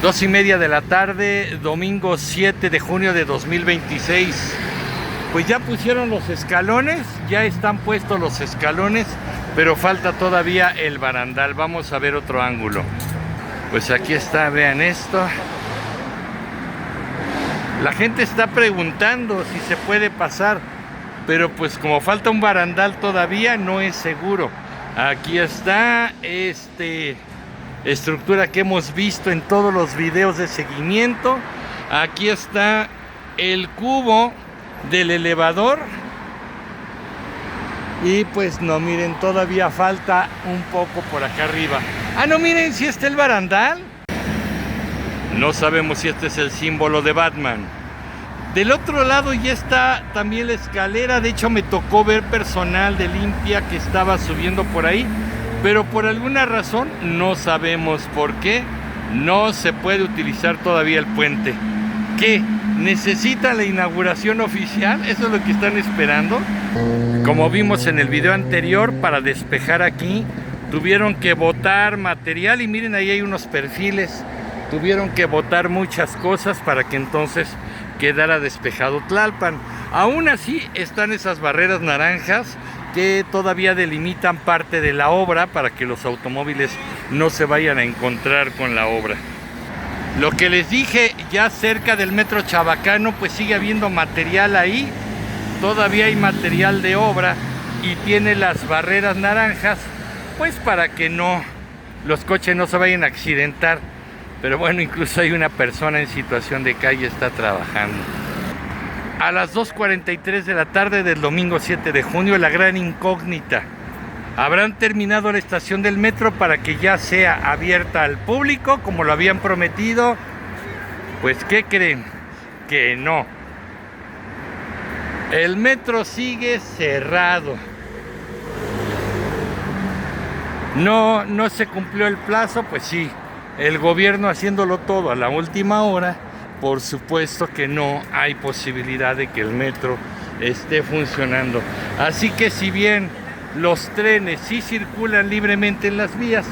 2:30 de la tarde, domingo 7 de junio de 2026. Pues ya pusieron los escalones, ya están puestos los escalones, pero falta todavía el barandal. Vamos a ver otro ángulo. Pues aquí está, vean esto. La gente está preguntando si se puede pasar, pero pues como falta un barandal todavía no es seguro. Aquí está estructura que hemos visto en todos los videos de seguimiento. Aquí está el cubo del elevador. Y pues no, miren, todavía falta un poco por acá arriba. Ah, no, miren, si está el barandal. No sabemos si este es el símbolo de Batman. Del otro lado ya está también la escalera. De hecho me tocó ver personal de limpia que estaba subiendo por ahí, pero por alguna razón, no sabemos por qué, no se puede utilizar todavía el puente. ¿Qué? ¿Necesita la inauguración oficial? ¿Eso es lo que están esperando? Como vimos en el video anterior, para despejar aquí, tuvieron que botar material y miren, ahí hay unos perfiles. Tuvieron que botar muchas cosas para que entonces quedara despejado Tlalpan. Aún así están esas barreras naranjas que todavía delimitan parte de la obra para que los automóviles no se vayan a encontrar con la obra. Lo que les dije, ya cerca del metro Chabacano, pues sigue habiendo material ahí. Todavía hay material de obra y tiene las barreras naranjas, pues para que los coches no se vayan a accidentar. Pero bueno, incluso hay una persona en situación de calle, está trabajando. A las 2:43 de la tarde del domingo 7 de junio, la gran incógnita. ¿Habrán terminado la estación del metro para que ya sea abierta al público como lo habían prometido? Pues ¿qué creen? Que no. El metro sigue cerrado. No se cumplió el plazo, pues sí. El gobierno haciéndolo todo a la última hora. Por supuesto que no hay posibilidad de que el metro esté funcionando. Así que si bien los trenes sí circulan libremente en las vías,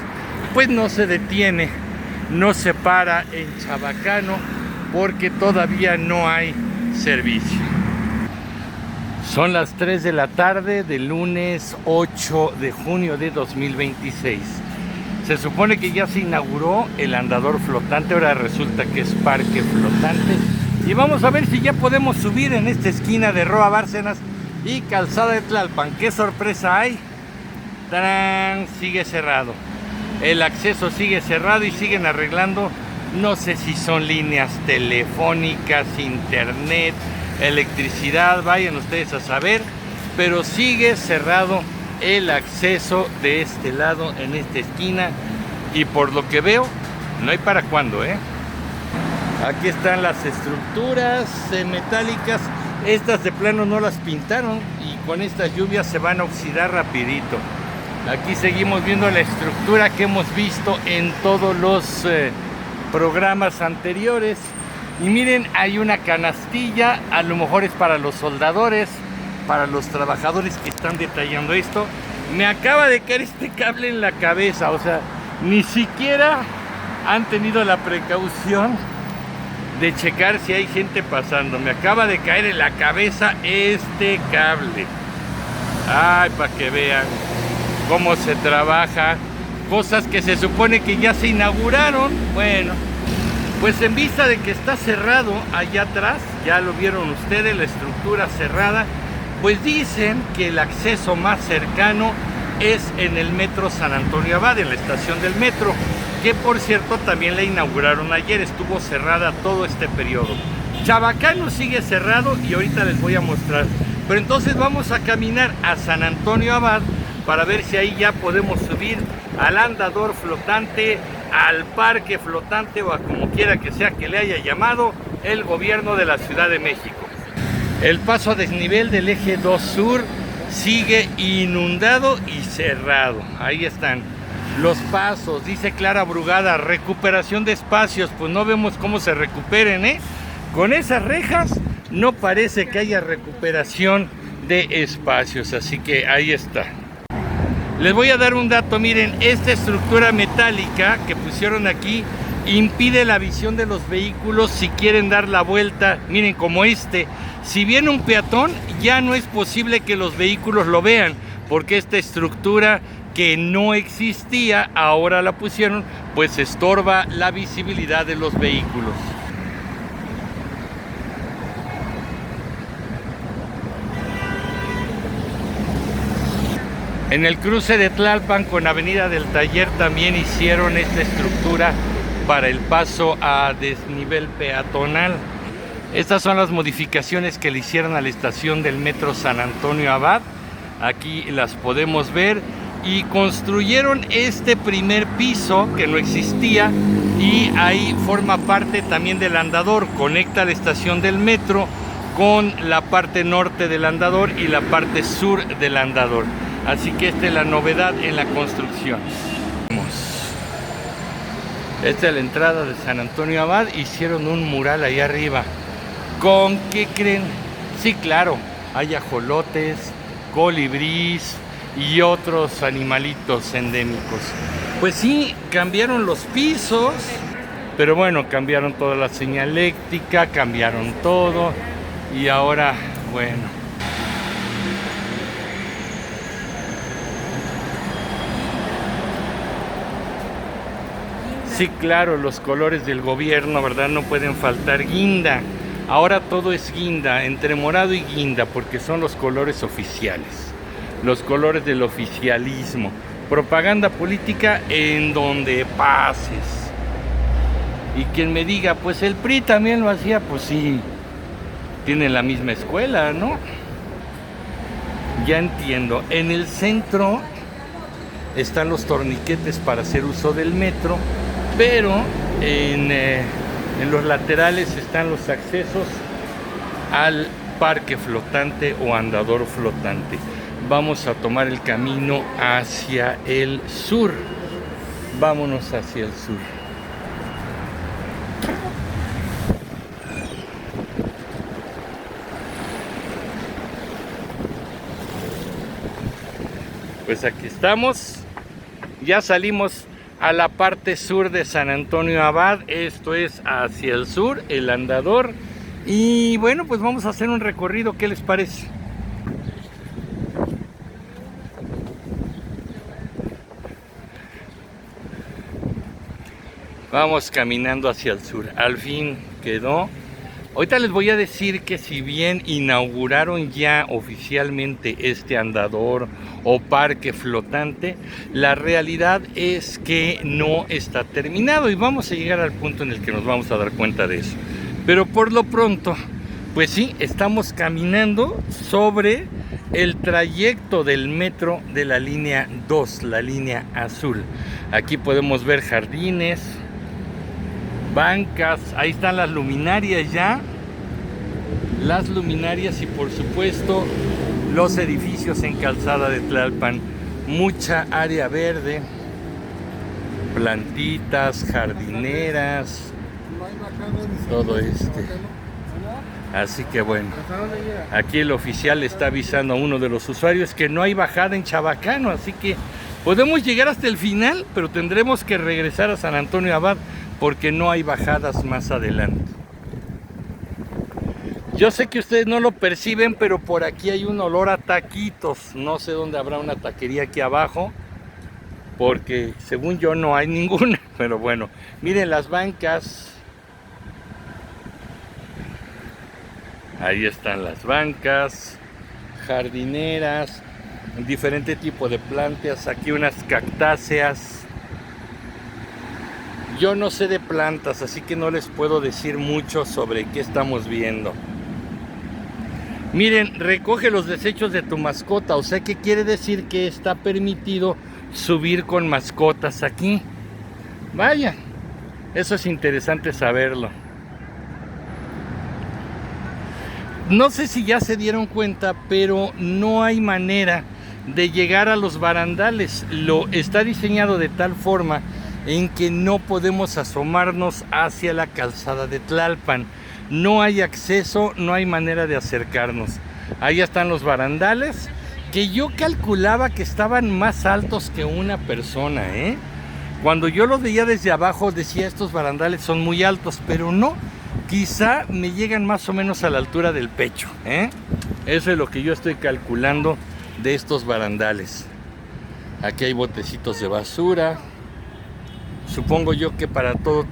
pues no se detiene, no se para en Chabacano porque todavía no hay servicio. Son las 3 de la tarde del lunes 8 de junio de 2026. Se supone que ya se inauguró el andador flotante, ahora resulta que es parque flotante. Y vamos a ver si ya podemos subir en esta esquina de Roa Bárcenas y Calzada de Tlalpan. ¿Qué sorpresa hay? ¡Tarán! Sigue cerrado. El acceso sigue cerrado y siguen arreglando. No sé si son líneas telefónicas, internet, electricidad, vayan ustedes a saber. Pero sigue cerrado el acceso de este lado, en esta esquina, y por lo que veo no hay para cuándo, Aquí están las estructuras metálicas. Estas de plano no las pintaron y con estas lluvias se van a oxidar rapidito. Aquí seguimos viendo la estructura que hemos visto en todos los programas anteriores. Y miren, hay una canastilla, a lo mejor es para los soldadores, para los trabajadores que están detallando esto. Me acaba de caer este cable en la cabeza, o sea, ni siquiera han tenido la precaución de checar si hay gente pasando. Me acaba de caer en la cabeza este cable. Ay, para que vean cómo se trabaja, cosas que se supone que ya se inauguraron. Bueno, pues en vista de que está cerrado allá atrás, ya lo vieron ustedes, la estructura cerrada, pues dicen que el acceso más cercano es en el metro San Antonio Abad, en la estación del metro, que por cierto también la inauguraron ayer, estuvo cerrada todo este periodo. Chabacano sigue cerrado y ahorita les voy a mostrar. Pero entonces vamos a caminar a San Antonio Abad para ver si ahí ya podemos subir al andador flotante, al parque flotante o a como quiera que sea que le haya llamado el gobierno de la Ciudad de México. El paso a desnivel del eje 2 sur sigue inundado y cerrado. Ahí están los pasos, dice Clara Brugada, recuperación de espacios. Pues no vemos cómo se recuperen, Con esas rejas no parece que haya recuperación de espacios, así que ahí está. Les voy a dar un dato, miren, esta estructura metálica que pusieron aquí impide la visión de los vehículos si quieren dar la vuelta. Miren, como si viene un peatón, ya no es posible que los vehículos lo vean, porque esta estructura que no existía, ahora la pusieron, pues estorba la visibilidad de los vehículos. En el cruce de Tlalpan con Avenida del Taller también hicieron esta estructura para el paso a desnivel peatonal. Estas son las modificaciones que le hicieron a la estación del metro San Antonio Abad. Aquí las podemos ver. Y construyeron este primer piso que no existía, y ahí forma parte también del andador. Conecta la estación del metro con la parte norte del andador y la parte sur del andador. Así que esta es la novedad en la construcción. Esta es la entrada de San Antonio Abad. Hicieron un mural ahí arriba. ¿Con qué creen? Sí, claro, hay ajolotes, colibrís y otros animalitos endémicos. Pues sí, cambiaron los pisos, pero bueno, cambiaron toda la señaléctica, cambiaron todo, y ahora, bueno. Sí, claro, los colores del gobierno, ¿verdad? No pueden faltar. Guinda. Ahora todo es guinda, entre morado y guinda, porque son los colores oficiales, los colores del oficialismo. Propaganda política en donde pases. Y quien me diga, pues el PRI también lo hacía, pues sí, tienen la misma escuela, ¿no? Ya entiendo. En el centro están los torniquetes para hacer uso del metro, pero en los laterales están los accesos al parque flotante o andador flotante. Vamos a tomar el camino hacia el sur. Vámonos hacia el sur. Pues aquí estamos. Ya salimos a la parte sur de San Antonio Abad. Esto es hacia el sur, el andador. Y bueno, pues vamos a hacer un recorrido. ¿Qué les parece? Vamos caminando hacia el sur. Al fin quedó. Ahorita les voy a decir que si bien inauguraron ya oficialmente este andador o parque flotante, la realidad es que no está terminado, y vamos a llegar al punto en el que nos vamos a dar cuenta de eso. Pero por lo pronto, pues sí, estamos caminando sobre el trayecto del metro de la línea 2, la línea azul. Aquí podemos ver jardines, bancas, ahí están las luminarias ya, las luminarias, y por supuesto los edificios en Calzada de Tlalpan. Mucha área verde, plantitas, jardineras, todo así que bueno, aquí el oficial está avisando a uno de los usuarios que no hay bajada en Chabacano, así que podemos llegar hasta el final, pero tendremos que regresar a San Antonio Abad porque no hay bajadas más adelante. Yo sé que ustedes no lo perciben, pero por aquí hay un olor a taquitos. No sé dónde habrá una taquería aquí abajo, porque según yo no hay ninguna. Pero bueno, miren las bancas. Ahí están las bancas, jardineras, diferente tipo de plantas. Aquí unas cactáceas. Yo no sé de plantas, así que no les puedo decir mucho sobre qué estamos viendo. Miren, recoge los desechos de tu mascota. O sea, ¿qué quiere decir? Que está permitido subir con mascotas aquí. Vaya, eso es interesante saberlo. No sé si ya se dieron cuenta, pero no hay manera de llegar a los barandales. Está diseñado de tal forma en que no podemos asomarnos hacia la calzada de Tlalpan. No hay acceso, no hay manera de acercarnos. Ahí están los barandales, que yo calculaba que estaban más altos que una persona, Cuando yo los veía desde abajo decía estos barandales son muy altos, pero no, quizá me llegan más o menos a la altura del pecho, ¿eh? Eso es lo que yo estoy calculando de estos barandales. Aquí hay botecitos de basura. Supongo yo que para todo,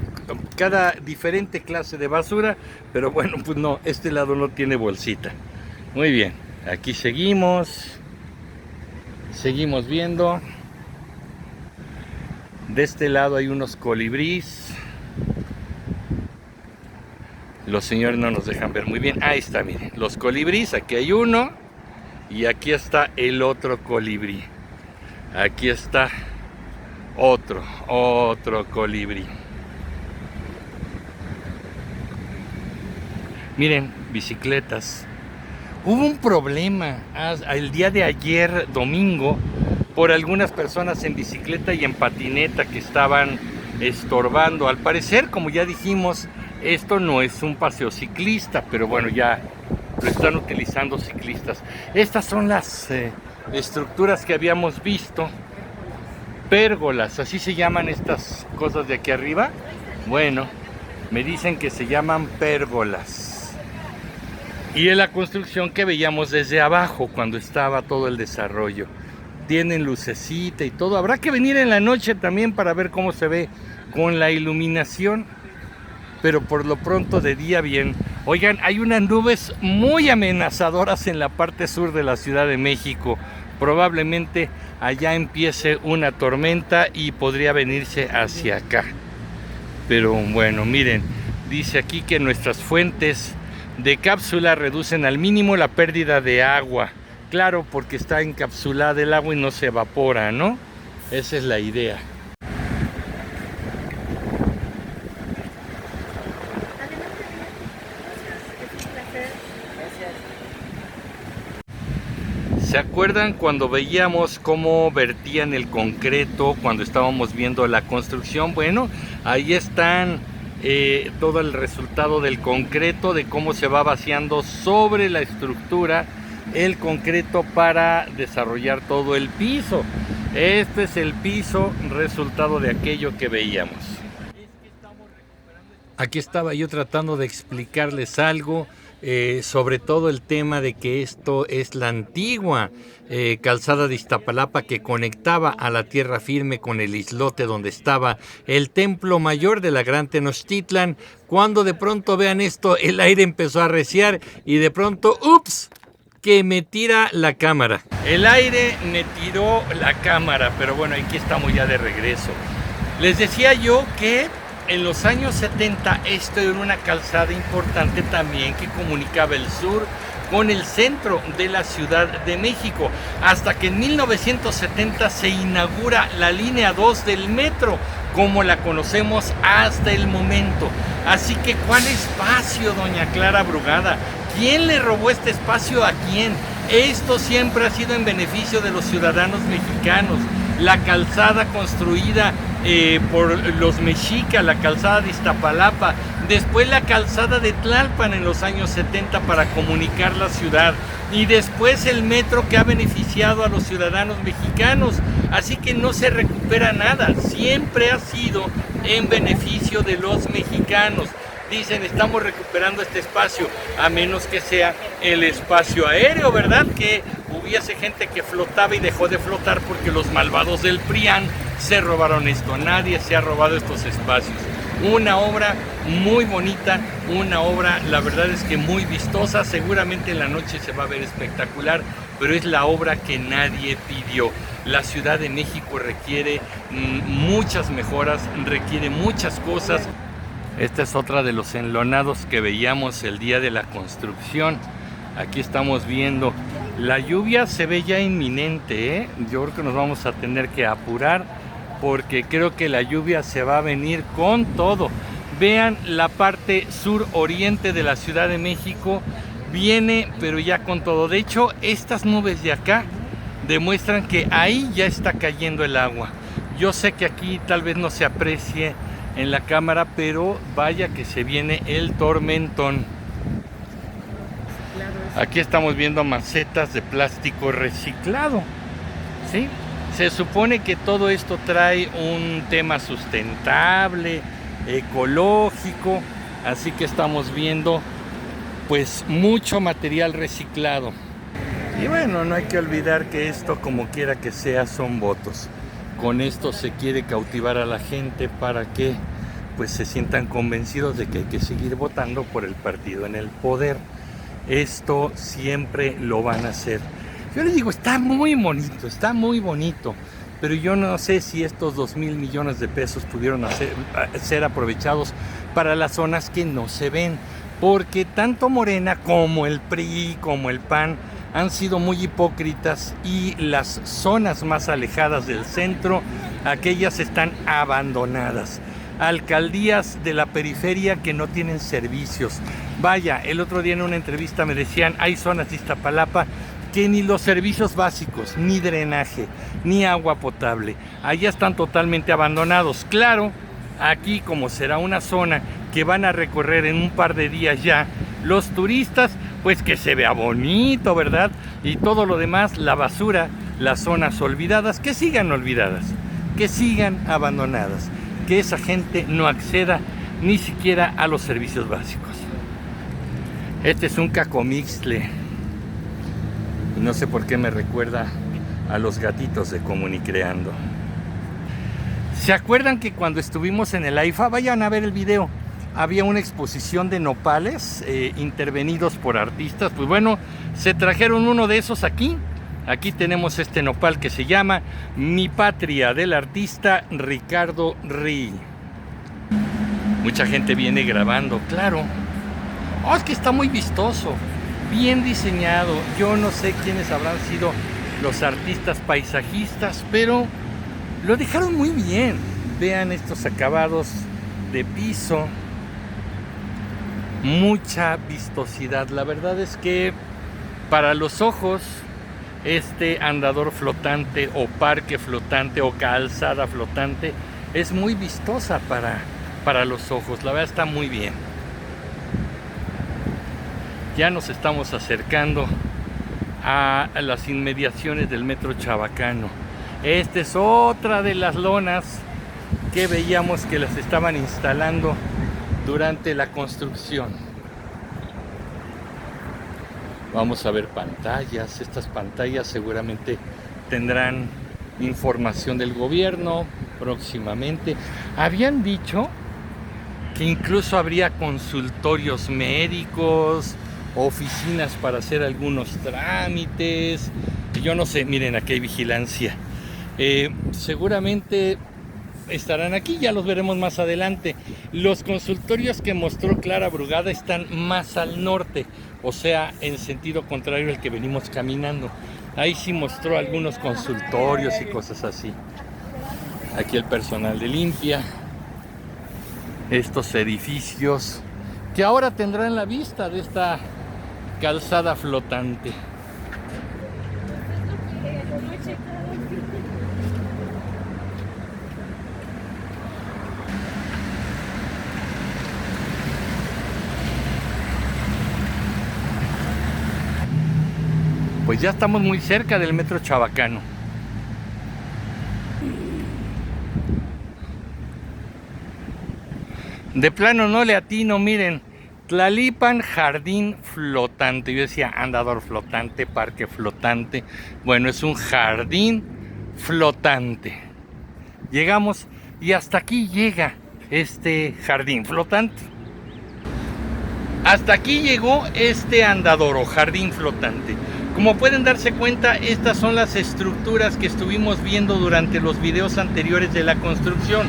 cada diferente clase de basura, pero bueno, pues no, este lado no tiene bolsita. Muy bien, aquí seguimos viendo. De este lado hay unos colibríes. Los señores no nos dejan ver muy bien. Ahí está, miren, los colibríes, aquí hay uno y aquí está el otro colibrí. Aquí está otro colibrí. Miren, bicicletas. Hubo un problema el día de ayer, domingo, por algunas personas en bicicleta y en patineta que estaban estorbando. Al parecer, como ya dijimos, esto no es un paseo ciclista, pero bueno, ya lo están utilizando ciclistas. Estas son las estructuras que habíamos visto. Pérgolas, así se llaman estas cosas de aquí arriba. Bueno, me dicen que se llaman pérgolas. Y es la construcción que veíamos desde abajo cuando estaba todo el desarrollo. Tienen lucecita y todo. Habrá que venir en la noche también para ver cómo se ve con la iluminación. Pero por lo pronto de día bien. Oigan, hay unas nubes muy amenazadoras en la parte sur de la Ciudad de México. Probablemente allá empiece una tormenta y podría venirse hacia acá. Pero bueno, miren, dice aquí que nuestras fuentes de cápsula reducen al mínimo la pérdida de agua. Claro, porque está encapsulada el agua y no se evapora, ¿no? Esa es la idea. ¿Se acuerdan cuando veíamos cómo vertían el concreto cuando estábamos viendo la construcción? Bueno, ahí están todo el resultado del concreto, de cómo se va vaciando sobre la estructura el concreto para desarrollar todo el piso. Este es el piso resultado de aquello que veíamos. Aquí estaba yo tratando de explicarles algo. Sobre todo el tema de que esto es la antigua calzada de Iztapalapa que conectaba a la tierra firme con el islote donde estaba el templo mayor de la Gran Tenochtitlan. Cuando de pronto vean esto, el aire empezó a arreciar y de pronto, ¡ups!, que me tira la cámara. El aire me tiró la cámara, pero bueno, aquí estamos ya de regreso. Les decía yo que en los años 70 esto era una calzada importante también que comunicaba el sur con el centro de la Ciudad de México, hasta que en 1970 se inaugura la línea 2 del metro, como la conocemos hasta el momento. Así que, ¿cuál espacio, doña Clara Brugada? ¿Quién le robó este espacio a quién? Esto siempre ha sido en beneficio de los ciudadanos mexicanos. La calzada construida por los mexicas, la calzada de Iztapalapa, después la calzada de Tlalpan en los años 70 para comunicar la ciudad, y después el metro que ha beneficiado a los ciudadanos mexicanos. Así que no se recupera nada, siempre ha sido en beneficio de los mexicanos. Dicen, estamos recuperando este espacio, a menos que sea el espacio aéreo, ¿verdad? Que hubiese gente que flotaba y dejó de flotar porque los malvados del PRIAN se robaron esto. Nadie se ha robado estos espacios. Una obra muy bonita, una obra, la verdad es que muy vistosa. Seguramente en la noche se va a ver espectacular, pero es la obra que nadie pidió. La Ciudad de México requiere muchas mejoras, requiere muchas cosas. Esta es otra de los enlonados que veíamos el día de la construcción. Aquí estamos viendo, la lluvia se ve ya inminente, ¿eh? Yo creo que nos vamos a tener que apurar porque creo que la lluvia se va a venir con todo. Vean la parte sur-oriente de la Ciudad de México, viene pero ya con todo. De hecho, estas nubes de acá demuestran que ahí ya está cayendo el agua. Yo sé que aquí tal vez no se aprecie en la cámara, pero vaya que se viene el tormentón. Aquí estamos viendo macetas de plástico reciclado, ¿sí? Se supone que todo esto trae un tema sustentable, ecológico, así que estamos viendo pues mucho material reciclado. Y bueno, no hay que olvidar que esto, como quiera que sea, son votos. Con esto se quiere cautivar a la gente para que pues se sientan convencidos de que hay que seguir votando por el partido en el poder. Esto siempre lo van a hacer. Yo les digo, está muy bonito, pero yo no sé si estos 2,000 millones de pesos pudieron ser aprovechados para las zonas que no se ven, porque tanto Morena como el PRI, como el PAN, han sido muy hipócritas, y las zonas más alejadas del centro, aquellas están abandonadas. Alcaldías de la periferia que no tienen servicios. Vaya, el otro día en una entrevista me decían, hay zonas de Iztapalapa que ni los servicios básicos, ni drenaje, ni agua potable, allá están totalmente abandonados. Claro, aquí como será una zona que van a recorrer en un par de días ya los turistas, pues que se vea bonito, ¿verdad? Y todo lo demás, la basura, las zonas olvidadas, que sigan olvidadas, que sigan abandonadas, que esa gente no acceda ni siquiera a los servicios básicos. Este es un cacomixtle, y no sé por qué me recuerda a los gatitos de Comunicreando. ¿Se acuerdan que cuando estuvimos en el AIFA, vayan a ver el video, había una exposición de nopales intervenidos por artistas? Pues bueno, se trajeron uno de esos aquí. Aquí tenemos este nopal que se llama Mi Patria, del artista Ricardo Ri. Mucha gente viene grabando, claro. Oh, es que está muy vistoso, bien diseñado. Yo no sé quiénes habrán sido los artistas paisajistas, pero lo dejaron muy bien. Vean estos acabados de piso, mucha vistosidad. La verdad es que para los ojos, este andador flotante o parque flotante o calzada flotante es muy vistosa para los ojos. La verdad está muy bien. Ya nos estamos acercando a las inmediaciones del metro Chabacano. Esta es otra de las lonas que veíamos que las estaban instalando durante la construcción. Vamos a ver pantallas. Estas pantallas seguramente tendrán información del gobierno próximamente. Habían dicho que incluso habría consultorios médicos, oficinas para hacer algunos trámites. Yo no sé, miren, aquí hay vigilancia. Seguramente estarán aquí, ya los veremos más adelante. Los consultorios que mostró Clara Brugada están más al norte, o sea, en sentido contrario al que venimos caminando. Ahí sí mostró algunos consultorios y cosas así. Aquí el personal de limpia. Estos edificios que ahora tendrán la vista de esta calzada flotante. Pues ya estamos muy cerca del metro Chabacano. De plano no le atino, miren. Tlalipan Jardín Flotante. Yo decía andador flotante, parque flotante. Bueno, es un jardín flotante. Llegamos y hasta aquí llega este jardín flotante. Hasta aquí llegó este andador o jardín flotante. Como pueden darse cuenta, estas son las estructuras que estuvimos viendo durante los videos anteriores de la construcción.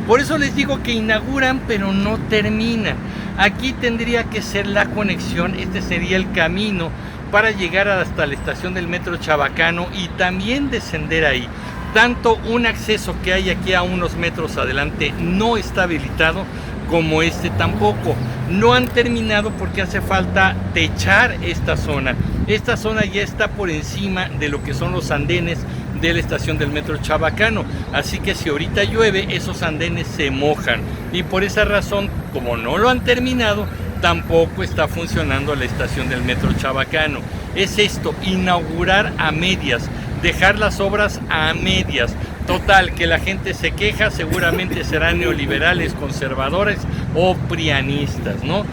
Por eso les digo que inauguran, pero no terminan. Aquí tendría que ser la conexión, este sería el camino para llegar hasta la estación del metro Chabacano y también descender ahí. Tanto un acceso que hay aquí a unos metros adelante no está habilitado, como este tampoco. No han terminado porque hace falta techar esta zona. Esta zona ya está por encima de lo que son los andenes de la estación del metro Chabacano, así que si ahorita llueve, esos andenes se mojan, y por esa razón, como no lo han terminado, tampoco está funcionando la estación del metro Chabacano. Es esto, inaugurar a medias. dejar las obras a medias. Total, que la gente se queja, seguramente serán neoliberales, conservadores o prianistas, ¿no?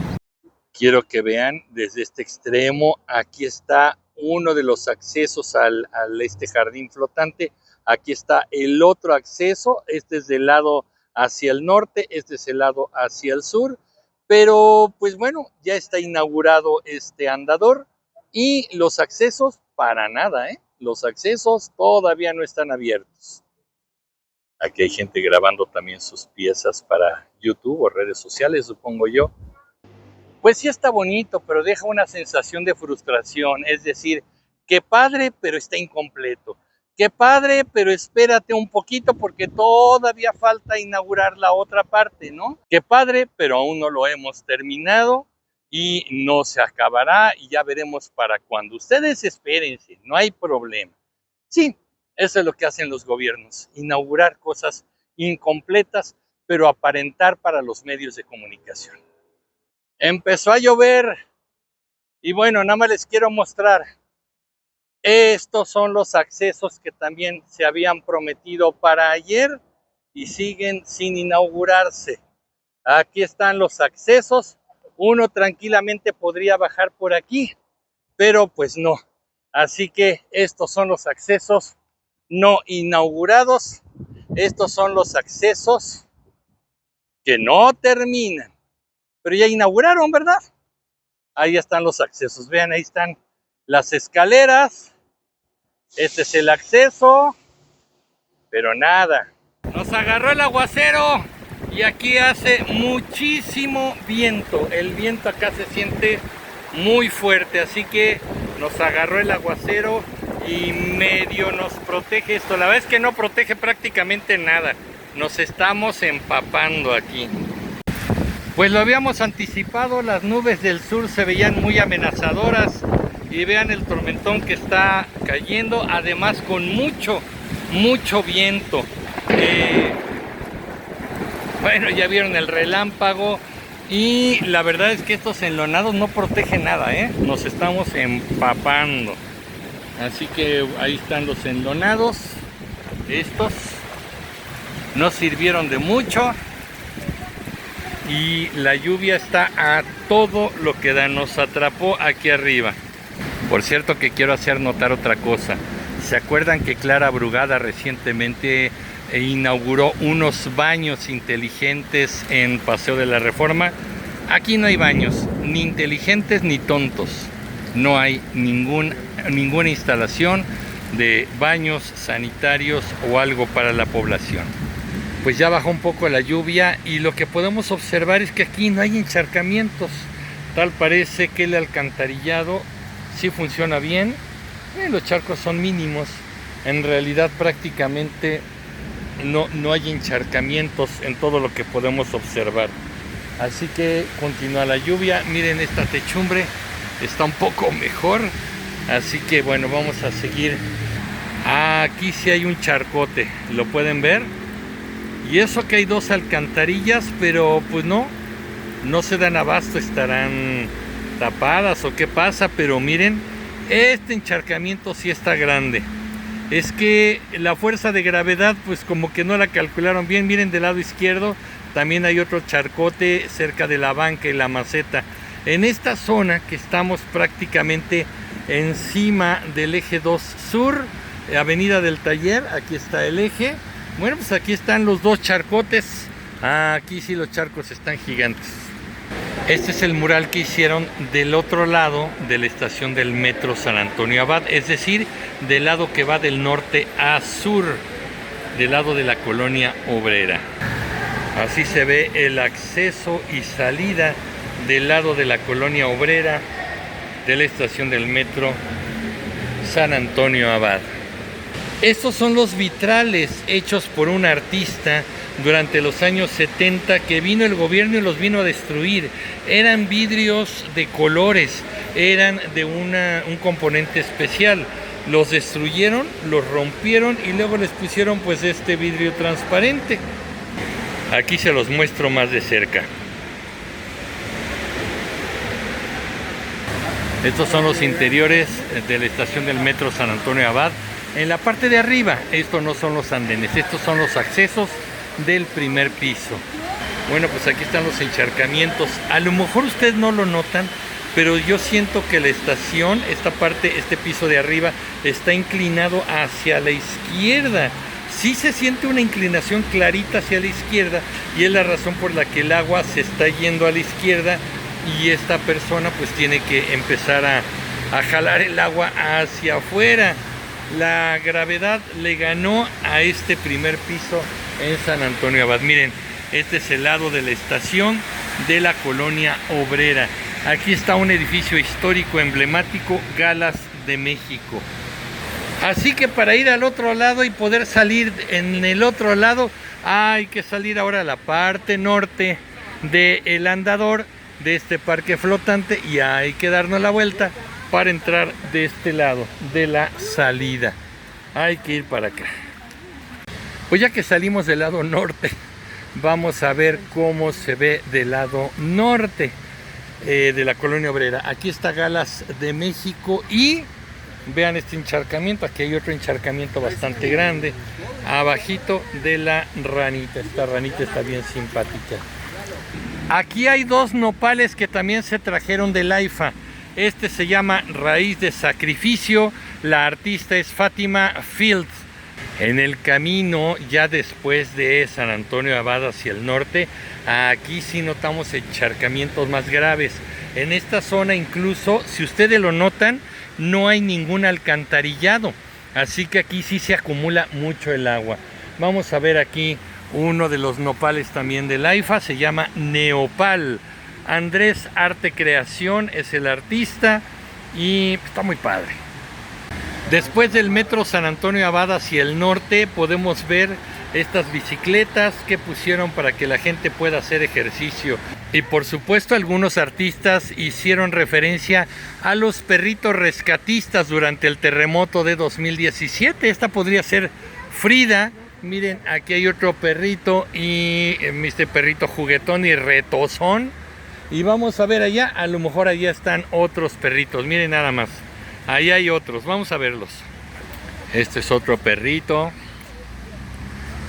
Quiero que vean desde este extremo, aquí está uno de los accesos al este jardín flotante, aquí está el otro acceso, este es del lado hacia el norte, este es el lado hacia el sur, pero pues bueno, ya está inaugurado este andador y los accesos para nada, los accesos todavía no están abiertos. Aquí hay gente grabando también sus piezas para YouTube o redes sociales, supongo yo. Pues sí está bonito, pero deja una sensación de frustración, es decir, qué padre, pero está incompleto. Qué padre, pero espérate un poquito porque todavía falta inaugurar la otra parte, ¿no? Qué padre, pero aún no lo hemos terminado y no se acabará y ya veremos para cuando. Ustedes espérense, no hay problema. Sí, eso es lo que hacen los gobiernos, inaugurar cosas incompletas, pero aparentar para los medios de comunicación. Empezó a llover y bueno, nada más les quiero mostrar. Estos son los accesos que también se habían prometido para ayer y siguen sin inaugurarse. Aquí están los accesos. Uno tranquilamente podría bajar por aquí, pero pues no. Así que estos son los accesos no inaugurados. Estos son los accesos que no terminan, pero ya inauguraron, ¿verdad? Ahí están los accesos. Vean, ahí están las escaleras. Este es el acceso, pero nada. Nos agarró el aguacero y aquí hace muchísimo viento. El viento acá se siente muy fuerte, así que nos agarró el aguacero y medio nos protege esto. La verdad es que no protege prácticamente nada. Nos estamos empapando aquí. Pues lo habíamos anticipado, las nubes del sur se veían muy amenazadoras. Y vean el tormentón que está cayendo, además con mucho viento. Bueno, ya vieron el relámpago y la verdad es que estos enlonados no protegen nada, nos estamos empapando. Así que ahí están los enlonados. Estos no sirvieron de mucho y la lluvia está a todo lo que da, nos atrapó aquí arriba. Por cierto que quiero hacer notar otra cosa. ¿Se acuerdan que Clara Brugada recientemente inauguró unos baños inteligentes en Paseo de la Reforma? Aquí no hay baños, ni inteligentes ni tontos. No hay ninguna instalación de baños sanitarios o algo para la población. Pues ya bajó un poco la lluvia y lo que podemos observar es que aquí no hay encharcamientos. Tal parece que el alcantarillado sí funciona bien. Los charcos son mínimos. En realidad prácticamente no hay encharcamientos en todo lo que podemos observar. Así que continúa la lluvia. Miren, esta techumbre está un poco mejor. Así que bueno, vamos a seguir. Aquí sí hay un charcote, ¿lo pueden ver? Y eso que hay dos alcantarillas, pero pues no se dan abasto, estarán tapadas o qué pasa, pero miren, este encharcamiento sí está grande. Es que la fuerza de gravedad pues como que no la calcularon bien. Miren, del lado izquierdo también hay otro charcote cerca de la banca y la maceta. En esta zona que estamos prácticamente encima del eje 2 sur, avenida del Taller, aquí está el eje. Bueno, pues aquí están los dos charcotes. Aquí sí los charcos están gigantes. Este es el mural que hicieron del otro lado de la estación del metro San Antonio Abad, es decir, del lado que va del norte a sur, del lado de la colonia obrera. Así se ve el acceso y salida del lado de la colonia obrera de la estación del metro San Antonio Abad. Estos son los vitrales hechos por un artista durante los años 70 que vino el gobierno y los vino a destruir. Eran vidrios de colores, eran de un componente especial. Los destruyeron, los rompieron y luego les pusieron pues este vidrio transparente. Aquí se los muestro más de cerca. Estos son los interiores de la estación del metro San Antonio Abad. En la parte de arriba, estos no son los andenes, estos son los accesos del primer piso. Bueno, pues aquí están los encharcamientos. A lo mejor ustedes no lo notan, pero yo siento que la estación, esta parte, este piso de arriba, está inclinado hacia la izquierda. Sí se siente una inclinación clarita hacia la izquierda, y es la razón por la que el agua se está yendo a la izquierda, y esta persona pues tiene que empezar a jalar el agua hacia afuera. La gravedad le ganó a este primer piso en San Antonio Abad. Miren, este es el lado de la estación de la Colonia Obrera. Aquí está un edificio histórico emblemático, Galas de México. Así que para ir al otro lado y poder salir en el otro lado, hay que salir ahora a la parte norte del andador de este parque flotante, y hay que darnos la vuelta para entrar de este lado de la salida. Hay que ir para acá. Pues ya que salimos del lado norte, vamos a ver cómo se ve del lado norte de la Colonia Obrera. Aquí está Galas de México, y vean este encharcamiento. Aquí hay otro encharcamiento bastante grande abajito de la ranita. Esta ranita está bien simpática. Aquí hay dos nopales que también se trajeron del AIFA. Este se llama Raíz de Sacrificio. La artista es Fátima Fields. En el camino, ya después de San Antonio Abad hacia el norte, aquí sí notamos encharcamientos más graves. En esta zona, incluso, si ustedes lo notan, no hay ningún alcantarillado. Así que aquí sí se acumula mucho el agua. Vamos a ver aquí uno de los nopales también del AIFA. Se llama Neopal. Andrés Arte Creación es el artista, y está muy padre. Después del metro San Antonio Abad hacia el norte, podemos ver estas bicicletas que pusieron para que la gente pueda hacer ejercicio. Y por supuesto, algunos artistas hicieron referencia a los perritos rescatistas durante el terremoto de 2017. Esta podría ser Frida. Miren, aquí hay otro perrito, y este perrito juguetón y retozón. Y vamos a ver allá, a lo mejor allá están otros perritos. Miren nada más. Ahí hay otros, vamos a verlos. Este es otro perrito.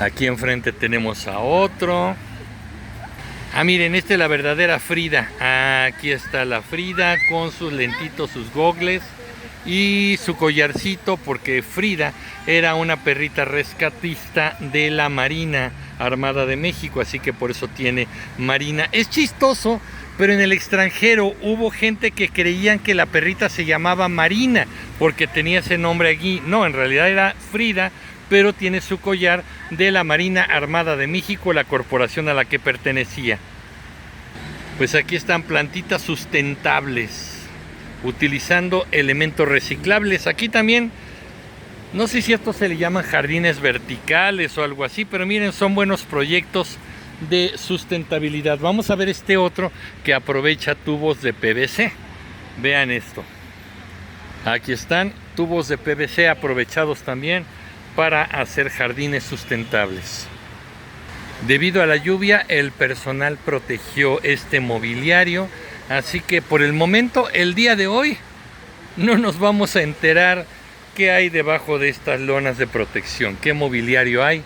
Aquí enfrente tenemos a otro. Ah, miren, esta es la verdadera Frida. Aquí está la Frida con sus lentitos, sus gogles y su collarcito, porque Frida era una perrita rescatista de la Marina Armada de México, así que por eso tiene Marina. Es chistoso, pero en el extranjero hubo gente que creían que la perrita se llamaba Marina porque tenía ese nombre aquí. No, en realidad era Frida, pero tiene su collar de la Marina Armada de México, la corporación a la que pertenecía. Pues aquí están plantitas sustentables, utilizando elementos reciclables. Aquí también, no sé si estos se le llaman jardines verticales o algo así, pero miren, son buenos proyectos de sustentabilidad. Vamos a ver este otro que aprovecha tubos de PVC. Vean esto. Aquí están tubos de PVC aprovechados también para hacer jardines sustentables. Debido a la lluvia, el personal protegió este mobiliario, así que por el momento, el día de hoy, no nos vamos a enterar qué hay debajo de estas lonas de protección, qué mobiliario hay.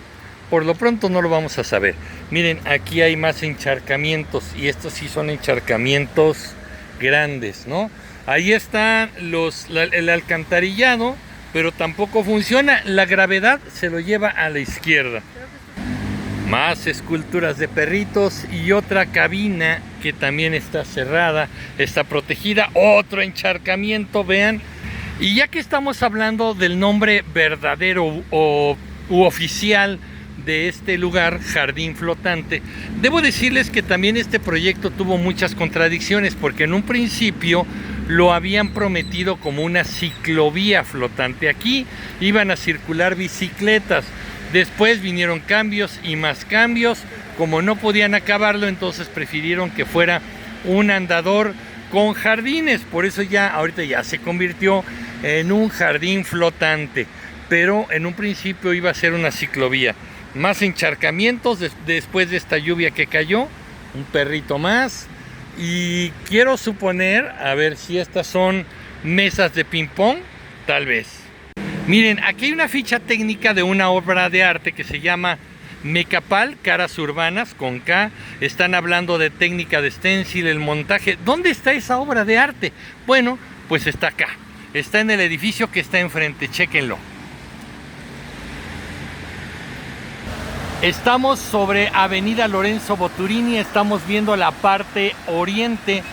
Por lo pronto no lo vamos a saber. Miren, aquí hay más encharcamientos, y estos sí son encharcamientos grandes, ¿no? Ahí está el alcantarillado, pero tampoco funciona. La gravedad se lo lleva a la izquierda. Más esculturas de perritos y otra cabina que también está cerrada, está protegida. Otro encharcamiento, vean. Y ya que estamos hablando del nombre verdadero u oficial de este lugar, Jardín Flotante, debo decirles que también este proyecto tuvo muchas contradicciones, porque en un principio lo habían prometido como una ciclovía flotante. Aquí iban a circular bicicletas. Después vinieron cambios y más cambios. Como no podían acabarlo, entonces prefirieron que fuera un andador con jardines. Por eso ahorita ya se convirtió en un jardín flotante, pero en un principio iba a ser una ciclovía. Más encharcamientos después de esta lluvia que cayó, un perrito más, y quiero suponer, a ver si estas son mesas de ping pong, tal vez. Miren, aquí hay una ficha técnica de una obra de arte que se llama Mecapal, Caras Urbanas, con K. Están hablando de técnica de stencil, el montaje. ¿Dónde está esa obra de arte? Bueno, pues está acá. Está en el edificio que está enfrente, chéquenlo. Estamos sobre Avenida Lorenzo Boturini, estamos viendo la parte oriente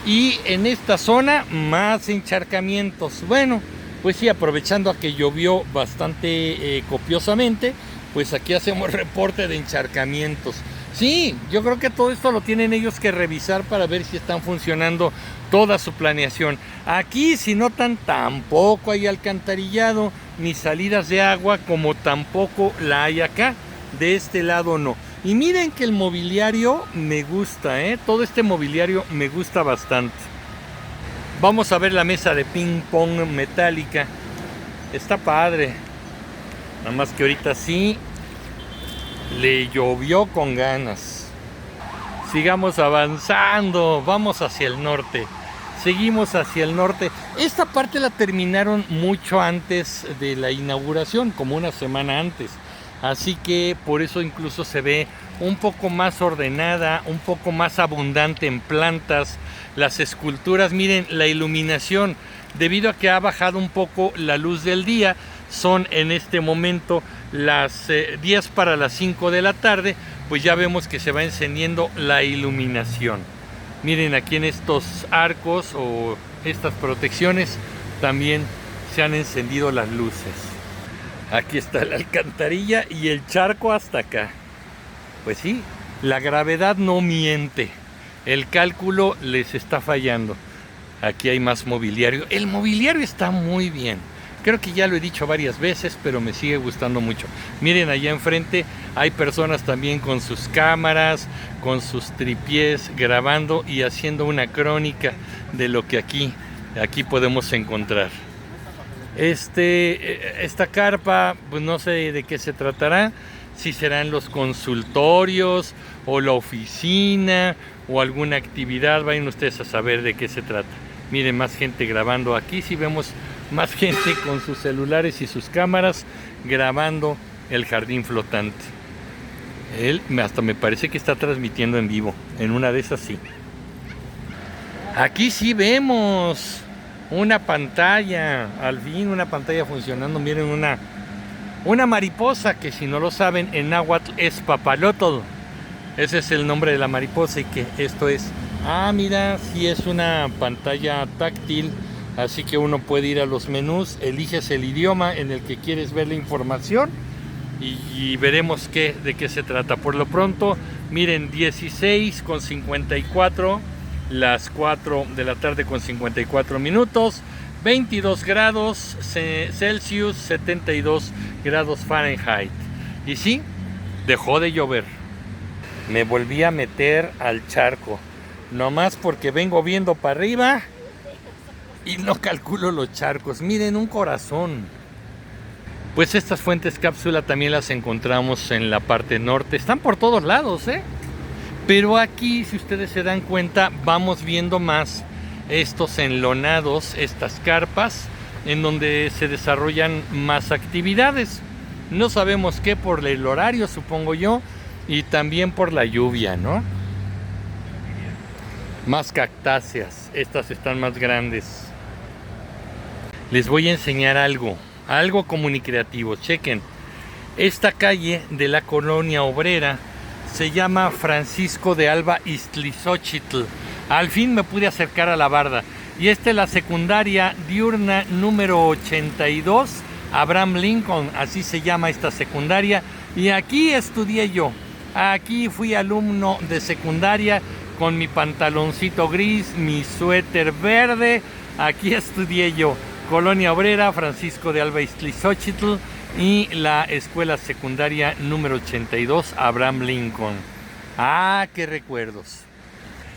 y en esta zona más encharcamientos. Bueno, pues sí, aprovechando a que llovió bastante copiosamente, pues aquí hacemos reporte de encharcamientos. Sí, yo creo que todo esto lo tienen ellos que revisar para ver si están funcionando toda su planeación. Aquí, si notan, tampoco hay alcantarillado ni salidas de agua, como tampoco la hay acá. De este lado no. Y miren que el mobiliario me gusta, todo este mobiliario me gusta bastante. Vamos a ver la mesa de ping pong metálica. Está padre. Nada más que ahorita sí le llovió con ganas. Sigamos avanzando. Vamos hacia el norte. Seguimos hacia el norte. Esta parte la terminaron mucho antes de la inauguración, como una semana antes. Así que por eso incluso se ve un poco más ordenada, un poco más abundante en plantas. Las esculturas, miren, la iluminación, debido a que ha bajado un poco la luz del día, son en este momento las 10 para las 5 de la tarde, pues ya vemos que se va encendiendo la iluminación. Miren, aquí en estos arcos o estas protecciones también se han encendido las luces. Aquí está la alcantarilla y el charco hasta acá. Pues sí, la gravedad no miente. El cálculo les está fallando. Aquí hay más mobiliario. El mobiliario está muy bien. Creo que ya lo he dicho varias veces, pero me sigue gustando mucho. Miren, allá enfrente hay personas también con sus cámaras, con sus tripiés, grabando y haciendo una crónica de lo que aquí podemos encontrar. Esta carpa, pues no sé de qué se tratará, si serán los consultorios o la oficina o alguna actividad, vayan ustedes a saber de qué se trata. Miren, más gente grabando aquí, sí vemos más gente con sus celulares y sus cámaras grabando el jardín flotante. Él hasta me parece que está transmitiendo en vivo, en una de esas sí. Aquí sí vemos una pantalla, al fin una pantalla funcionando. Miren, una mariposa que, si no lo saben, en náhuatl es papalotl. Ese es el nombre de la mariposa y que esto es... Ah, mira, sí es una pantalla táctil, así que uno puede ir a los menús, eliges el idioma en el que quieres ver la información y veremos de qué se trata. Por lo pronto, miren, 16:54, las 4 de la tarde con 54 minutos, 22 grados Celsius, 72 grados Fahrenheit. Y sí, dejó de llover. Me volví a meter al charco, nomás porque vengo viendo para arriba y no calculo los charcos. Miren, un corazón. Pues estas fuentes cápsula también las encontramos en la parte norte. Están por todos lados, Pero aquí, si ustedes se dan cuenta, vamos viendo más estos enlonados, estas carpas, en donde se desarrollan más actividades. No sabemos qué, por el horario, supongo yo, y también por la lluvia, ¿no? Más cactáceas, estas están más grandes. Les voy a enseñar algo comunicativo. Chequen, esta calle de la colonia obrera se llama Francisco de Alba Iztlizóchitl. Al fin me pude acercar a la barda. Y esta es la secundaria diurna número 82, Abraham Lincoln, así se llama esta secundaria. Y aquí estudié yo. Aquí fui alumno de secundaria con mi pantaloncito gris, mi suéter verde. Aquí estudié yo. Colonia Obrera, Francisco de Alba Iztlizóchitl y la escuela secundaria número 82, Abraham Lincoln. Ah, qué recuerdos.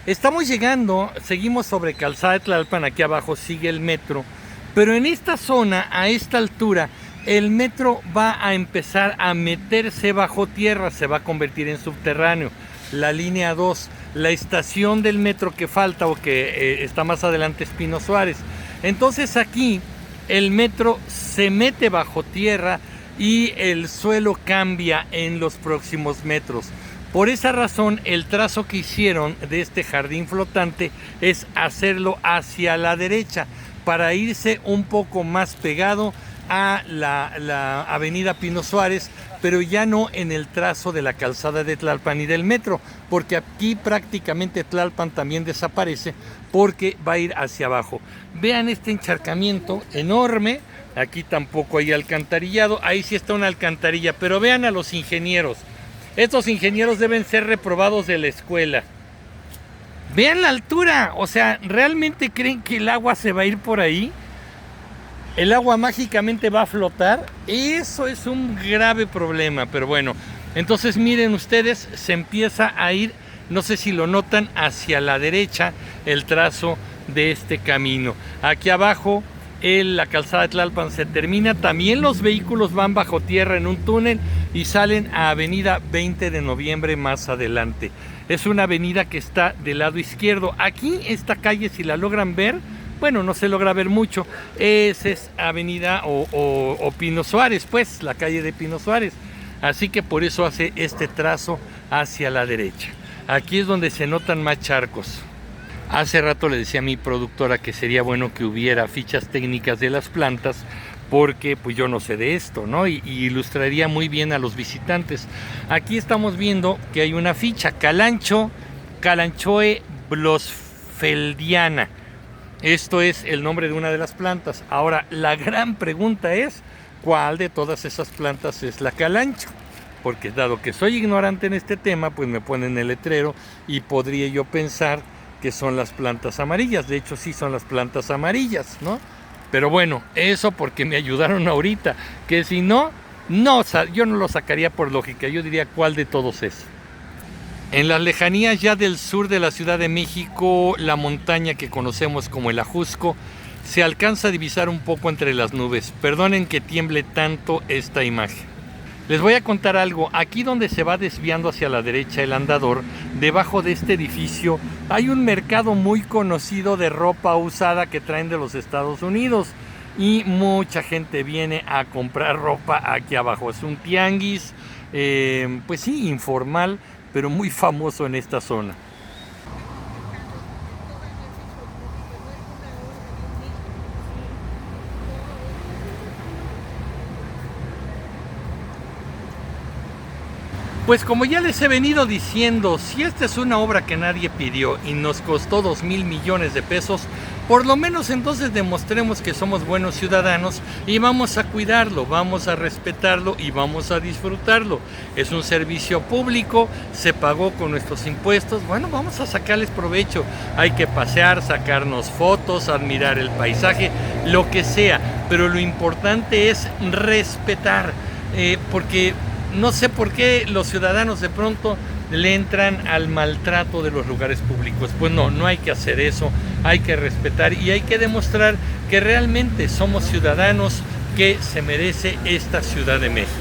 Estamos llegando, seguimos sobre Calzada de Tlalpan, aquí abajo sigue el metro, pero en esta zona, a esta altura, el metro va a empezar a meterse bajo tierra, se va a convertir en subterráneo. La línea 2, la estación del metro que falta o que está más adelante es Pino Suárez. Entonces aquí el metro se mete bajo tierra y el suelo cambia en los próximos metros. Por esa razón, el trazo que hicieron de este jardín flotante es hacerlo hacia la derecha para irse un poco más pegado a la avenida Pino Suárez, pero ya no en el trazo de la calzada de Tlalpan y del metro, porque aquí prácticamente Tlalpan también desaparece porque va a ir hacia abajo. Vean este encharcamiento enorme, aquí tampoco hay alcantarillado, ahí sí está una alcantarilla, pero vean a los ingenieros. Estos ingenieros deben ser reprobados de la escuela. Vean la altura, o sea, ¿realmente creen que el agua se va a ir por ahí? ¿El agua mágicamente va a flotar? Eso es un grave problema, pero bueno. Entonces miren ustedes, se empieza a ir, no sé si lo notan, hacia la derecha el trazo de este camino. Aquí abajo la calzada de Tlalpan se termina, también los vehículos van bajo tierra en un túnel y salen a avenida 20 de noviembre más adelante. Es una avenida que está del lado izquierdo. Aquí esta calle, si la logran ver, bueno, no se logra ver mucho, es avenida o Pino Suárez, pues la calle de Pino Suárez, así que por eso hace este trazo hacia la derecha. Aquí es donde se notan más charcos. Hace rato le decía a mi productora que sería bueno que hubiera fichas técnicas de las plantas, porque pues yo no sé de esto, ¿no? Y ilustraría muy bien a los visitantes. Aquí estamos viendo que hay una ficha, Kalanchoe blossfeldiana. Esto es el nombre de una de las plantas. Ahora, la gran pregunta es, ¿cuál de todas esas plantas es la calancho? Porque dado que soy ignorante en este tema, pues me ponen el letrero y podría yo pensar que son las plantas amarillas. De hecho, sí son las plantas amarillas, ¿no? Pero bueno, eso porque me ayudaron ahorita, que si no, yo no lo sacaría por lógica. Yo diría cuál de todos es. En las lejanías ya del sur de la Ciudad de México, la montaña que conocemos como el Ajusco se alcanza a divisar un poco entre las nubes. Perdonen que tiemble tanto esta imagen. Les voy a contar algo. Aquí donde se va desviando hacia la derecha el andador, debajo de este edificio, hay un mercado muy conocido de ropa usada que traen de los Estados Unidos. Y mucha gente viene a comprar ropa aquí abajo. Es un tianguis, pues sí, informal, pero muy famoso en esta zona. Pues como ya les he venido diciendo, si esta es una obra que nadie pidió y nos costó 2,000 millones de pesos, por lo menos entonces demostremos que somos buenos ciudadanos y vamos a cuidarlo, vamos a respetarlo y vamos a disfrutarlo. Es un servicio público, se pagó con nuestros impuestos, bueno, vamos a sacarles provecho. Hay que pasear, sacarnos fotos, admirar el paisaje, lo que sea, pero lo importante es respetar, porque no sé por qué los ciudadanos de pronto le entran al maltrato de los lugares públicos. Pues no hay que hacer eso, hay que respetar y hay que demostrar que realmente somos ciudadanos que se merece esta Ciudad de México.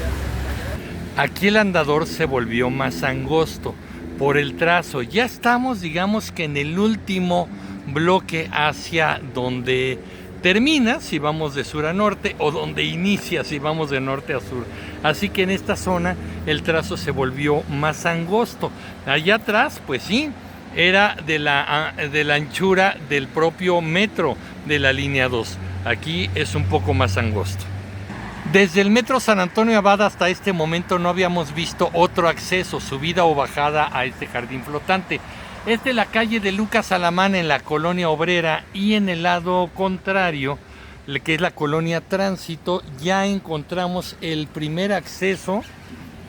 Aquí el andador se volvió más angosto por el trazo. Ya estamos, digamos que en el último bloque hacia donde termina si vamos de sur a norte o donde inicia si vamos de norte a sur. Así que en esta zona el trazo se volvió más angosto. Allá atrás, pues sí, era de la anchura del propio metro de la línea 2. Aquí es un poco más angosto. Desde el metro San Antonio Abad hasta este momento no habíamos visto otro acceso, subida o bajada a este jardín flotante. Es de la calle de Lucas Alamán en la colonia Obrera y en el lado contrario, que es la colonia Tránsito, ya encontramos el primer acceso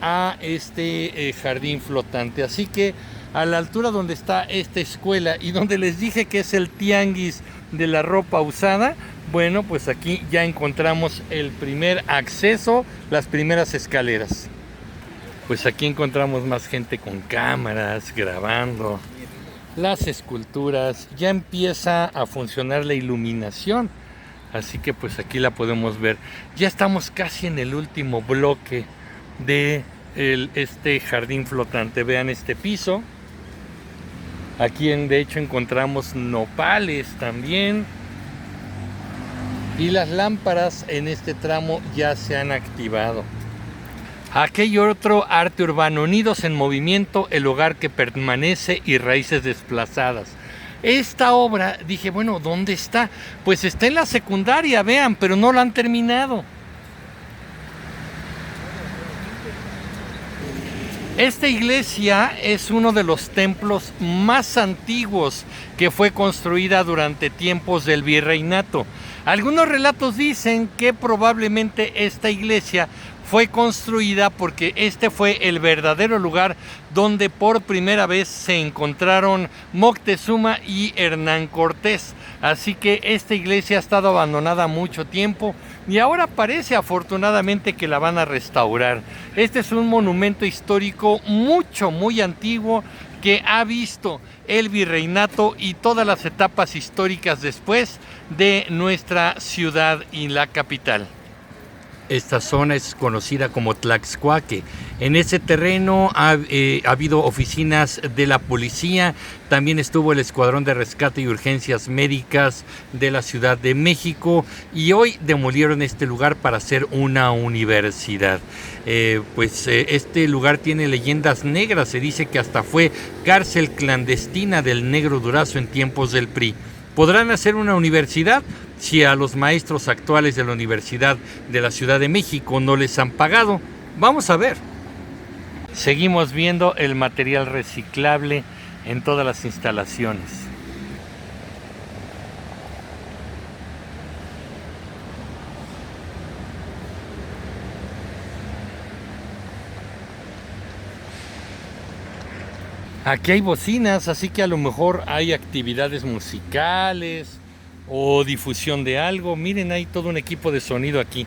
a este jardín flotante. Así que a la altura donde está esta escuela y donde les dije que es el tianguis de la ropa usada, bueno, pues aquí ya encontramos el primer acceso, las primeras escaleras. Pues aquí encontramos más gente con cámaras, grabando las esculturas, ya empieza a funcionar la iluminación, así que pues aquí la podemos ver. Ya estamos casi en el último bloque de este jardín flotante. Vean este piso. Aquí de hecho encontramos nopales también. y las lámparas en este tramo ya se han activado. Aquí otro arte urbano, Unidos en Movimiento, el hogar que permanece y raíces desplazadas. Esta obra, dije, bueno, ¿dónde está? Pues está en la secundaria, vean, pero no la han terminado. Esta iglesia es uno de los templos más antiguos que fue construida durante tiempos del virreinato. Algunos relatos dicen que probablemente esta iglesia fue construida porque este fue el verdadero lugar donde por primera vez se encontraron Moctezuma y Hernán Cortés. Así que esta iglesia ha estado abandonada mucho tiempo y ahora parece afortunadamente que la van a restaurar. Este es un monumento histórico muy antiguo que ha visto el virreinato y todas las etapas históricas después de nuestra ciudad y la capital. Esta zona es conocida como Tlaxcuaque. En ese terreno ha habido oficinas de la policía, también estuvo el Escuadrón de Rescate y Urgencias Médicas de la Ciudad de México y hoy demolieron este lugar para hacer una universidad. Este lugar tiene leyendas negras, se dice que hasta fue cárcel clandestina del Negro Durazo en tiempos del PRI. ¿Podrán hacer una universidad? Si a los maestros actuales de la Universidad de la Ciudad de México no les han pagado, vamos a ver. Seguimos viendo el material reciclable en todas las instalaciones. Aquí hay bocinas, así que a lo mejor hay actividades musicales o difusión de algo. Miren, hay todo un equipo de sonido aquí.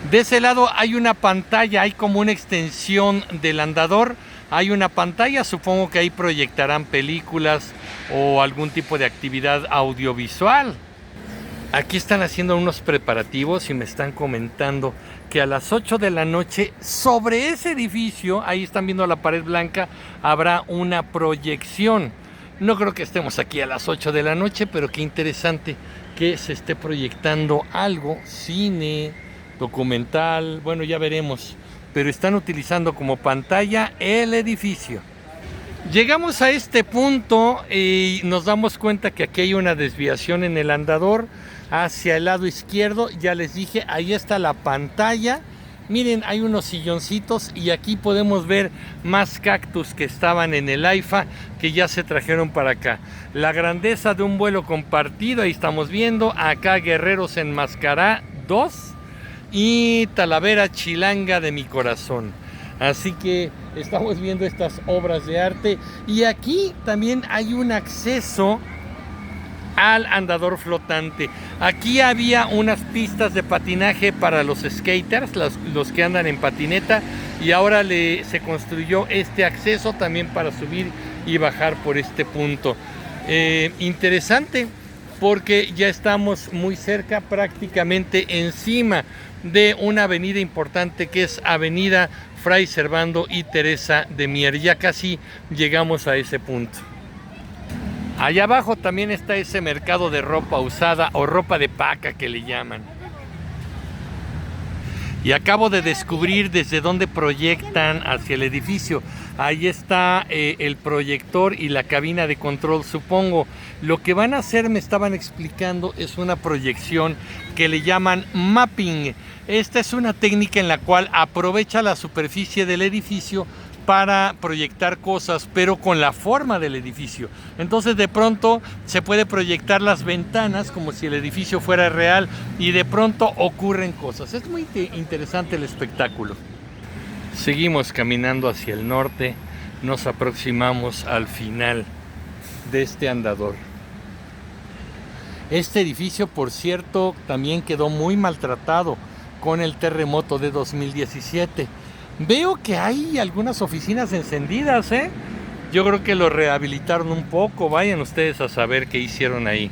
De ese lado hay una pantalla, hay como una extensión del andador. Hay una pantalla, supongo que ahí proyectarán películas o algún tipo de actividad audiovisual. Aquí están haciendo unos preparativos y me están comentando que a las 8 de la noche sobre ese edificio, ahí están viendo la pared blanca, habrá una proyección. No creo que estemos aquí a las 8 de la noche, pero qué interesante que se esté proyectando algo, cine, documental, bueno, ya veremos. Pero están utilizando como pantalla el edificio. Llegamos a este punto y nos damos cuenta que aquí hay una desviación en el andador hacia el lado izquierdo. Ya les dije, ahí está la pantalla. Miren, hay unos silloncitos y aquí podemos ver más cactus que estaban en el AIFA que ya se trajeron para acá. La grandeza de un vuelo compartido, ahí estamos viendo. Acá Guerreros en Mascará 2 y Talavera Chilanga de mi corazón. Así que estamos viendo estas obras de arte y aquí también hay un acceso al andador flotante. Aquí había unas pistas de patinaje para los skaters, los que andan en patineta, y ahora se construyó este acceso también para subir y bajar por este punto. Interesante, porque ya estamos muy cerca, prácticamente encima de una avenida importante que es Avenida Fray Servando y Teresa de Mier. Ya casi llegamos a ese punto. Allá abajo también está ese mercado de ropa usada o ropa de paca que le llaman. Y acabo de descubrir desde dónde proyectan hacia el edificio. Ahí está el proyector y la cabina de control, supongo. Lo que van a hacer, me estaban explicando, es una proyección que le llaman mapping. Esta es una técnica en la cual aprovecha la superficie del edificio para proyectar cosas, pero con la forma del edificio. Entonces de pronto se puede proyectar las ventanas como si el edificio fuera real y de pronto ocurren cosas. Es muy interesante el espectáculo. Seguimos caminando hacia el norte, nos aproximamos al final de este andador. Este edificio, por cierto, también quedó muy maltratado con el terremoto de 2017. Veo que hay algunas oficinas encendidas, ¿eh? Yo creo que lo rehabilitaron un poco. Vayan ustedes a saber qué hicieron ahí.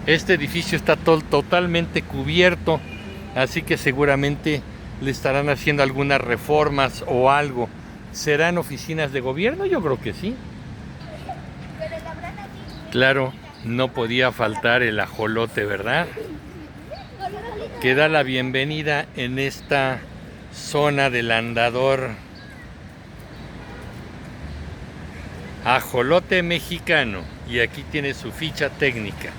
Este edificio está totalmente cubierto, así que seguramente le estarán haciendo algunas reformas o algo. ¿Serán oficinas de gobierno? Yo creo que sí. Claro, no podía faltar el ajolote, ¿verdad? que da la bienvenida en esta zona del andador Ajolote Mexicano, y aquí tiene su ficha técnica.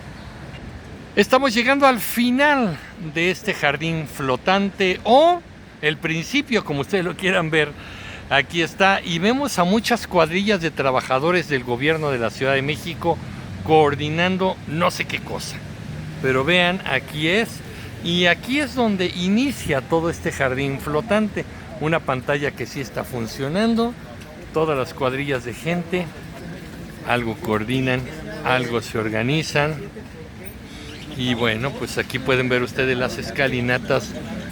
Estamos llegando al final de este jardín flotante, o el principio, como ustedes lo quieran ver. Aquí está, y vemos a muchas cuadrillas de trabajadores del gobierno de la Ciudad de México coordinando no sé qué cosa. Pero vean, aquí es, y aquí es donde inicia todo este jardín flotante. Una pantalla que sí está funcionando, todas las cuadrillas de gente, algo coordinan, algo se organizan. Y bueno, pues aquí pueden ver ustedes las escalinatas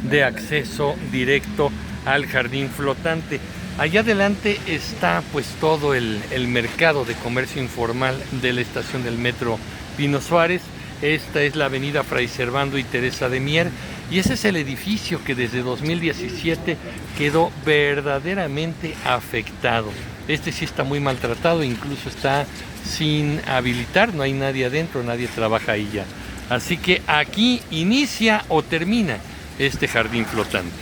de acceso directo al jardín flotante. Allá adelante está pues todo el mercado de comercio informal de la estación del metro Pino Suárez. Esta es la avenida Fray Servando y Teresa de Mier, y ese es el edificio que desde 2017 quedó verdaderamente afectado. Este sí está muy maltratado, incluso está sin habilitar, no hay nadie adentro, nadie trabaja ahí ya. Así que aquí inicia o termina este jardín flotante.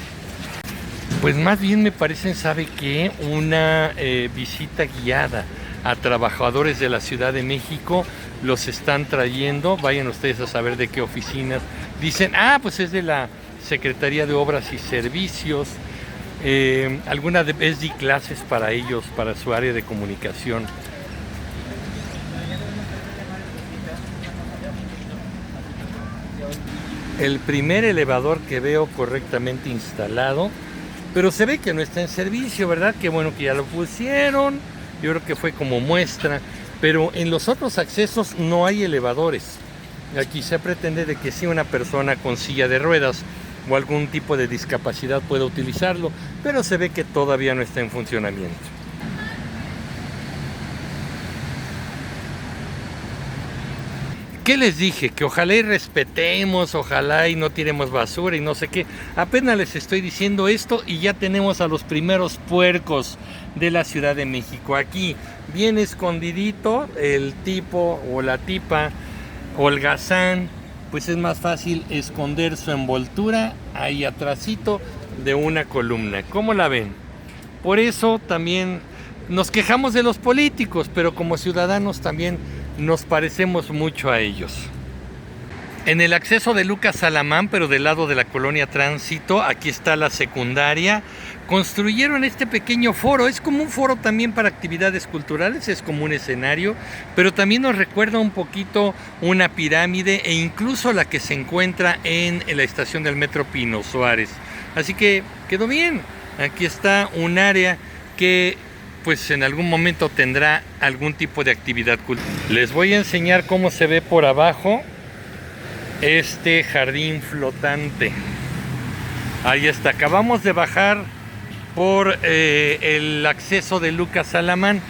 Pues más bien me parece, ¿sabe qué? Una visita guiada a trabajadores de la Ciudad de México. Los están trayendo, vayan ustedes a saber de qué oficinas. Dicen, pues es de la Secretaría de Obras y Servicios. Alguna vez di clases para ellos, para su área de comunicación. El primer elevador que veo correctamente instalado, pero se ve que no está en servicio, ¿verdad? Qué bueno que ya lo pusieron, yo creo que fue como muestra, pero en los otros accesos no hay elevadores. Aquí se pretende de que si una persona con silla de ruedas o algún tipo de discapacidad pueda utilizarlo, pero se ve que todavía no está en funcionamiento. ¿Qué les dije? Que ojalá y respetemos, ojalá y no tiremos basura y no sé qué. Apenas les estoy diciendo esto y ya tenemos a los primeros puercos de la Ciudad de México. Aquí, bien escondidito, el tipo o la tipa holgazán, pues es más fácil esconder su envoltura ahí atrásito de una columna. ¿Cómo la ven? Por eso también nos quejamos de los políticos, pero como ciudadanos también nos parecemos mucho a ellos. En el acceso de Lucas Alamán, pero del lado de la colonia Tránsito, aquí está la secundaria. Construyeron este pequeño foro, es como un foro también para actividades culturales, es como un escenario, pero también nos recuerda un poquito una pirámide e incluso la que se encuentra en la estación del metro Pino Suárez. Así que quedó bien, aquí está un área que pues en algún momento tendrá algún tipo de actividad cultural. Les voy a enseñar cómo se ve por abajo este jardín flotante. Ahí está, acabamos de bajar por el acceso de Lucas Alamán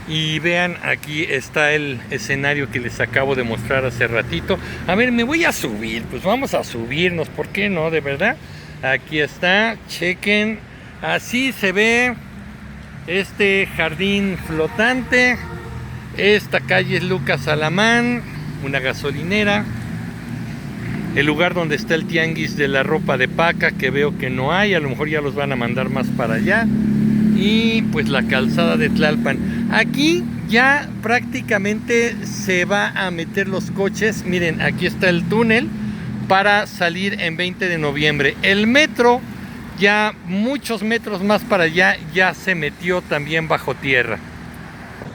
y vean, aquí está el escenario que les acabo de mostrar hace ratito. A ver, me voy a subir, pues vamos a subirnos, ¿por qué no? De verdad, aquí está, chequen, así se ve este jardín flotante. Esta calle es Lucas Alamán, una gasolinera. El lugar donde está el tianguis de la ropa de paca, que veo que no hay, a lo mejor ya los van a mandar más para allá. Y pues la calzada de Tlalpan. Aquí ya prácticamente se va a meter los coches. Miren, aquí está el túnel para salir en 20 de noviembre. El metro, ya muchos metros más para allá, ya se metió también bajo tierra.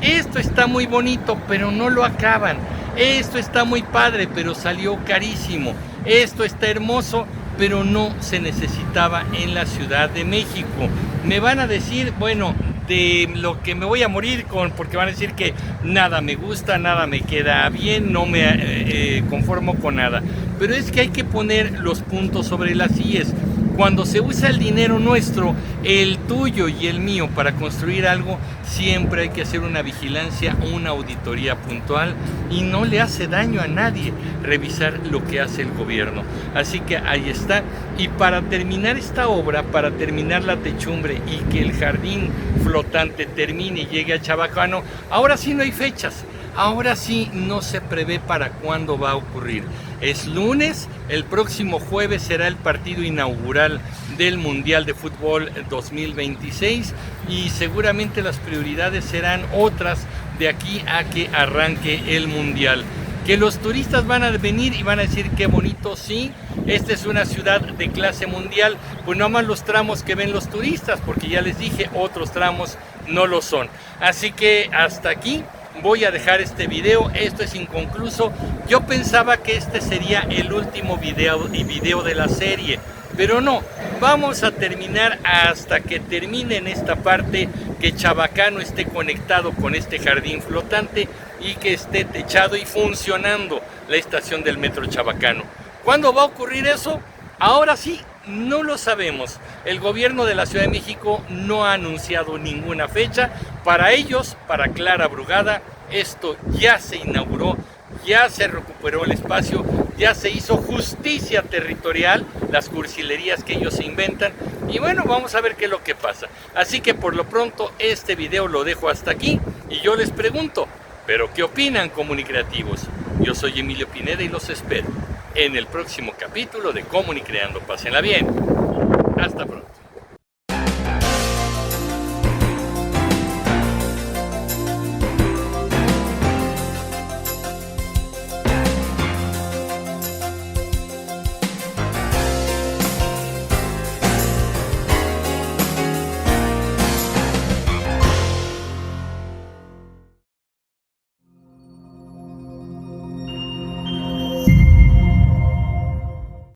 Esto está muy bonito, pero no lo acaban. Esto está muy padre, pero salió carísimo. Esto está hermoso, pero no se necesitaba en la Ciudad de México. Me van a decir, bueno, de lo que me voy a morir con, porque van a decir que nada me gusta, nada me queda bien, no me conformo con nada. Pero es que hay que poner los puntos sobre las íes. Cuando se usa el dinero nuestro, el tuyo y el mío, para construir algo, siempre hay que hacer una vigilancia, una auditoría puntual, y no le hace daño a nadie revisar lo que hace el gobierno. Así que ahí está. Y para terminar esta obra, para terminar la techumbre y que el jardín flotante termine y llegue a Chabacano, ahora sí no hay fechas. ahora sí no se prevé para cuándo va a ocurrir. Es lunes, el próximo jueves será el partido inaugural del Mundial de Fútbol 2026 y seguramente las prioridades serán otras de aquí a que arranque el Mundial. Que los turistas van a venir y van a decir qué bonito, sí, esta es una ciudad de clase mundial, pues no más los tramos que ven los turistas, porque ya les dije, otros tramos no lo son. Así que hasta aquí voy a dejar este video, esto es inconcluso. Yo pensaba que este sería el último video de la serie, pero no, vamos a terminar hasta que termine en esta parte, que Chabacano esté conectado con este jardín flotante y que esté techado y funcionando la estación del metro Chabacano. ¿Cuándo va a ocurrir eso? Ahora sí, no lo sabemos. El gobierno de la Ciudad de México no ha anunciado ninguna fecha. Para ellos, para Clara Brugada, esto ya se inauguró, ya se recuperó el espacio, ya se hizo justicia territorial, las cursilerías que ellos se inventan, y bueno, vamos a ver qué es lo que pasa. Así que por lo pronto este video lo dejo hasta aquí, y yo les pregunto, ¿pero qué opinan, Comunicreativos? Yo soy Emilio Pineda y los espero en el próximo capítulo de Comunicreando. Pásenla bien. Hasta pronto.